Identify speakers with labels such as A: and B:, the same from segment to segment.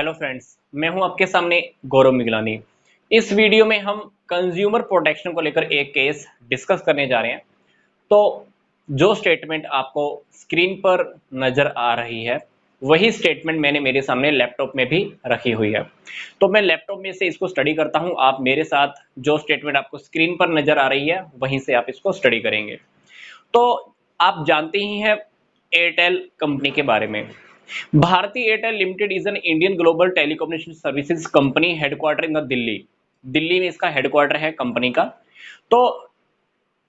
A: Hello friends, मैं हूं आपके सामने गौरव मिगलानी। इस वीडियो में हम कंज्यूमर प्रोटेक्शन को लेकर एक केस डिस्कस करने जा रहे हैं। तो जो स्टेटमेंट आपको स्क्रीन पर नजर आ रही है वही स्टेटमेंट मैंने मेरे सामने लैपटॉप में भी रखी हुई है। तो मैं लैपटॉप में से इसको स्टडी करता हूं, आप मेरे साथ जो स्टेटमेंट आपको स्क्रीन पर नजर आ रही है वहीं से आप इसको स्टडी करेंगे। तो आप जानते ही हैं एयरटेल कंपनी के बारे में। Bharti Airtel limited is an Indian global telecommunication services company headquarter in the Delhi. Delhi में इसका हेडक्वार्टर है कंपनी का। तो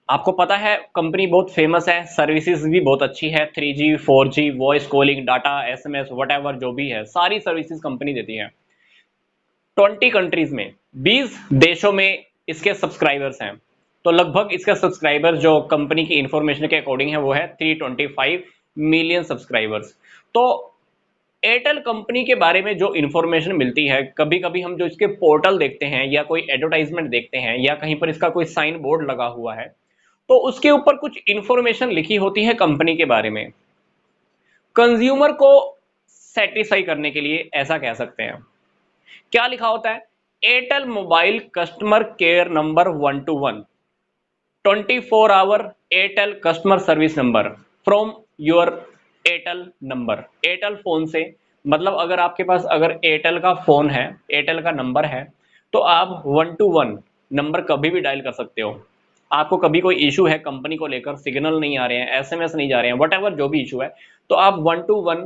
A: आपको पता है कंपनी बहुत फेमस है, सर्विसेज भी बहुत अच्छी है। 3G 4G voice calling, data, SMS, what जो भी है सारी सर्विसेज कंपनी देती है। 20 कंट्रीज में, 20 देशों में इसके सब्सक्राइबर्स हैं। तो लगभग इसका सब्सक्राइबर जो कंपनी की इंफॉर्मेशन के अकॉर्डिंग है वो है 325 मिलियन सब्सक्राइबर्स। तो एयरटेल कंपनी के बारे में जो इंफॉर्मेशन मिलती है, कभी कभी हम जो इसके पोर्टल देखते हैं या कोई एडवर्टाइजमेंट देखते हैं या कहीं पर इसका कोई साइन बोर्ड लगा हुआ है तो उसके ऊपर कुछ इंफॉर्मेशन लिखी होती है कंपनी के बारे में। कंज्यूमर को सेटिस्फाई करने के लिए ऐसा कह सकते हैं। क्या लिखा होता है? Airtel mobile customer care number 121, 24 hour Airtel customer service number from your Airtel number. Airtel phone से मतलब अगर आपके पास अगर एयरटेल का फोन है, एयरटेल का नंबर है, तो आप 121 नंबर कभी भी डायल कर सकते हो। आपको कभी कोई इशू है कंपनी को लेकर, सिग्नल नहीं आ रहे हैं, SMS नहीं जा रहे हैं, वट जो भी इशू है, तो आप 121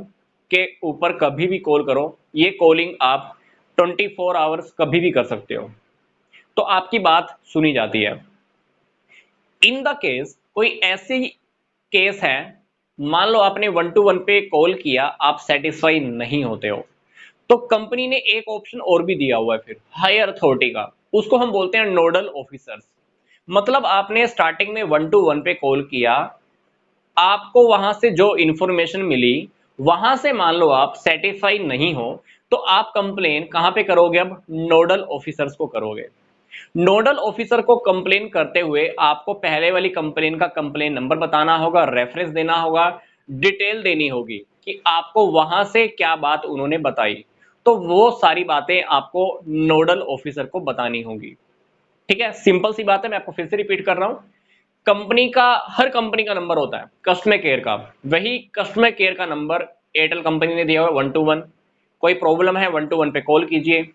A: के ऊपर कभी भी कॉल करो। ये कॉलिंग आप 24 आवर्स कभी भी कर सकते हो, तो आपकी बात सुनी जाती है। इन द केस कोई ऐसी केस है, मान लो आपने 121 पे कॉल किया, आप सेटिस्फाई नहीं होते हो, तो कंपनी ने एक ऑप्शन और भी दिया हुआ है फिर हायर अथॉरिटी का, उसको हम बोलते हैं नोडल ऑफिसर्स। मतलब आपने स्टार्टिंग में 121 पे कॉल किया, आपको वहां से जो इंफॉर्मेशन मिली वहां से मान लो आप सेटिस्फाई नहीं हो, तो आप कंप्लेन कहां पे करोगे? अब नोडल ऑफिसर्स को करोगे। नोडल ऑफिसर को कंप्लेन करते हुए आपको पहले वाली कंप्लेन का कंप्लेन नंबर बताना होगा, रेफरेंस देना होगा, डिटेल देनी होगी कि आपको वहां से क्या बात उन्होंने बताई। तो वो सारी बातें आपको नोडल ऑफिसर को बतानी होगी। ठीक है, सिंपल सी बात है, मैं आपको फिर से रिपीट कर रहा हूं। कंपनी का, हर कंपनी का नंबर होता है कस्टमर केयर का, वही कस्टमर केयर का नंबर एयरटेल कंपनी ने दिया हुआ 121। कोई प्रॉब्लम है 121 पे कॉल कीजिए।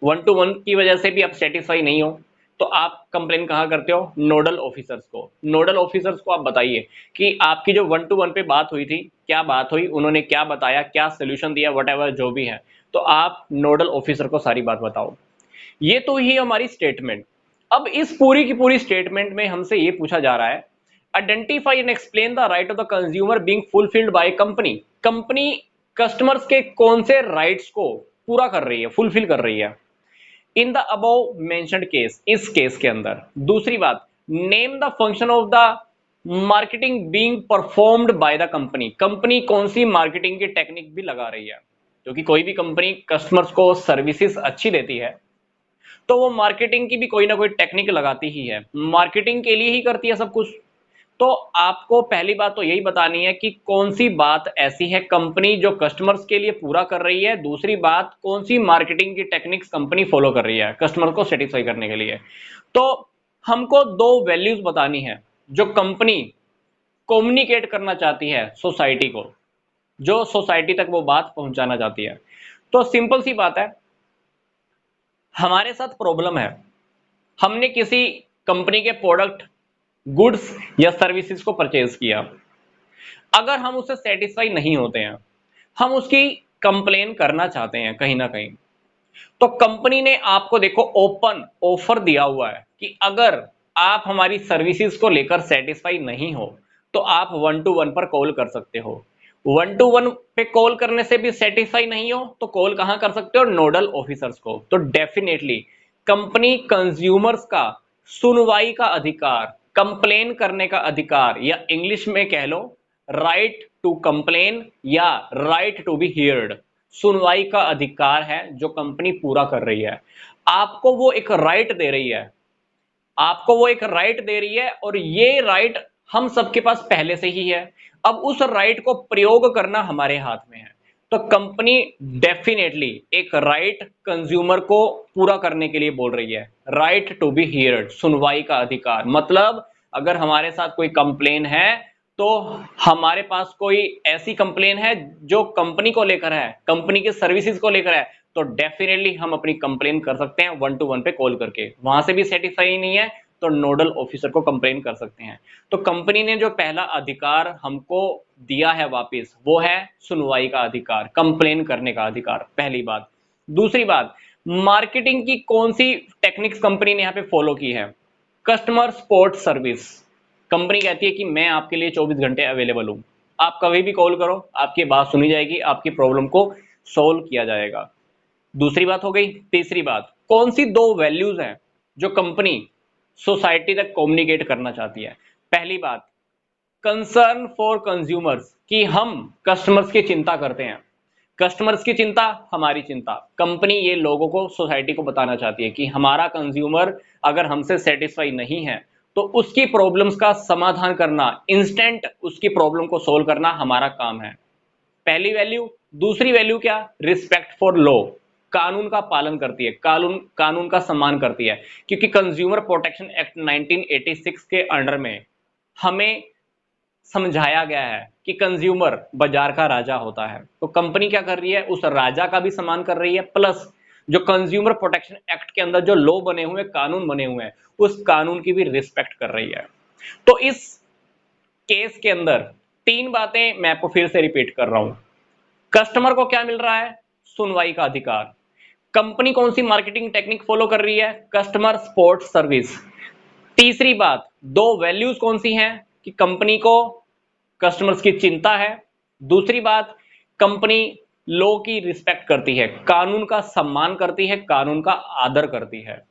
A: 121 की वजह से भी आप सेटिस्फाई नहीं हो तो आप कंप्लेन कहां करते हो? नोडल ऑफिसर्स को। नोडल ऑफिसर्स को आप बताइए कि आपकी जो 121 पे बात हुई थी, क्या बात हुई, उन्होंने क्या बताया, क्या सोल्यूशन दिया, वट जो भी है, तो आप नोडल ऑफिसर को सारी बात बताओ। ये तो ही हमारी स्टेटमेंट। अब इस पूरी की पूरी स्टेटमेंट में हमसे ये पूछा जा रहा है, identify and explain the right of the consumer being fulfilled by company. Company customers के कौन से राइट्स को पूरा कर रही है, फुलफिल कर रही है in the above mentioned case, इस केस के अंदर। दूसरी बात, name the function of the marketing being performed by the company. Company कौन सी मार्केटिंग की टेक्निक भी लगा रही है, क्योंकि कोई भी कंपनी कस्टमर्स को सर्विसेज अच्छी देती है तो वो मार्केटिंग की भी कोई ना कोई टेक्निक लगाती ही है, मार्केटिंग के लिए ही करती है सब कुछ। तो आपको पहली बात तो यही बतानी है कि कौन सी बात ऐसी है कंपनी जो कस्टमर्स के लिए पूरा कर रही है। दूसरी बात, कौन सी मार्केटिंग की टेक्निक्स कंपनी फॉलो कर रही है कस्टमर को सेटिस्फाई करने के लिए। तो हमको दो वैल्यूज बतानी है जो कंपनी कम्युनिकेट करना चाहती है सोसाइटी को, जो सोसाइटी तक वो बात पहुंचाना चाहती है। तो सिंपल सी बात है, हमारे साथ प्रॉब्लम है, हमने किसी कंपनी के प्रोडक्ट, गुड्स या सर्विसेज को परचेज किया, अगर हम उससे सेटिस्फाई नहीं होते हैं, हम उसकी कंप्लेन करना चाहते हैं कहीं ना कहीं, तो कंपनी ने आपको देखो ओपन ऑफर दिया हुआ है कि अगर आप हमारी सर्विसेज को लेकर सेटिस्फाई नहीं हो तो आप 121 पर कॉल कर सकते हो। 121 पे कॉल करने से भी सेटिस्फाई नहीं हो तो कॉल कहां कर सकते हो? नोडल ऑफिसर्स को। तो डेफिनेटली कंपनी कंज्यूमर्स का सुनवाई का अधिकार, कंप्लेन करने का अधिकार, या इंग्लिश में कह लो राइट टू कंप्लेन या राइट टू बी हियर्ड, सुनवाई का अधिकार है जो कंपनी पूरा कर रही है। आपको वो एक राइट दे रही है, आपको वो एक राइट दे रही है, और ये राइट हम सबके पास पहले से ही है। अब उस राइट को प्रयोग करना हमारे हाथ में है। तो कंपनी डेफिनेटली एक राइट कंज्यूमर को पूरा करने के लिए बोल रही है, राइट टू बी हियर्ड, सुनवाई का अधिकार। मतलब अगर हमारे साथ कोई कंप्लेन है तो हमारे पास कोई ऐसी कंप्लेन है जो कंपनी को लेकर है, कंपनी के सर्विसेज को लेकर है, तो डेफिनेटली हम अपनी कंप्लेन कर सकते हैं 1-to-1 पे कॉल करके। वहां से भी सेटिस्फाई नहीं है तो नोडल ऑफिसर को कंप्लेन कर सकते हैं। तो कंपनी ने जो पहला अधिकार हमको दिया है वापस, वो है सुनवाई का अधिकार, कंप्लेन करने का अधिकार, पहली बात। दूसरी बात, मार्केटिंग की कौन सी टेक्निक्स कंपनी ने यहां पे फॉलो की है? Customer support service. कंपनी कहती है कि मैं आपके लिए 24 घंटे अवेलेबल हूं, आप कभी भी कॉल करो, आपकी बात सुनी जाएगी, आपकी प्रॉब्लम को सॉल्व किया जाएगा। दूसरी बात हो गई। तीसरी बात, कौन सी दो वैल्यूज हैं जो कंपनी सोसाइटी तक कम्युनिकेट करना चाहती है? पहली बात, कंसर्न फॉर कंज्यूमर्स, कि हम कस्टमर्स की चिंता करते हैं। कस्टमर्स की चिंता, हमारी चिंता। कंपनी ये लोगों को, सोसाइटी को बताना चाहती है कि हमारा कंज्यूमर अगर हमसे सेटिस्फाई नहीं है तो उसकी प्रॉब्लम्स का समाधान करना, इंस्टेंट उसकी प्रॉब्लम को सोल्व करना हमारा काम है। पहली वैल्यू। दूसरी वैल्यू क्या? रिस्पेक्ट फॉर लॉ, कानून का पालन करती है, कानून का सम्मान करती है। क्योंकि कंज्यूमर प्रोटेक्शन एक्ट 1986 के अंडर में हमें समझाया गया है कि कंज्यूमर बाजार का राजा होता है। तो कंपनी क्या कर रही है? उस राजा का भी सम्मान कर रही है, प्लस जो कंज्यूमर प्रोटेक्शन एक्ट के अंदर जो लॉ बने हुए, कानून बने हुए हैं, उस कानून की भी रिस्पेक्ट कर रही है। तो इस केस के अंदर तीन बातें मैं आपको फिर से रिपीट कर रहा हूं। कस्टमर को क्या मिल रहा है? सुनवाई का अधिकार। कंपनी कौन सी मार्केटिंग टेक्निक फॉलो कर रही है? Customer support service. तीसरी बात, दो वैल्यूज कौन सी हैं कि कंपनी को कस्टमर्स की चिंता है। दूसरी बात, कंपनी लॉ की रिस्पेक्ट करती है, कानून का सम्मान करती है, कानून का आदर करती है।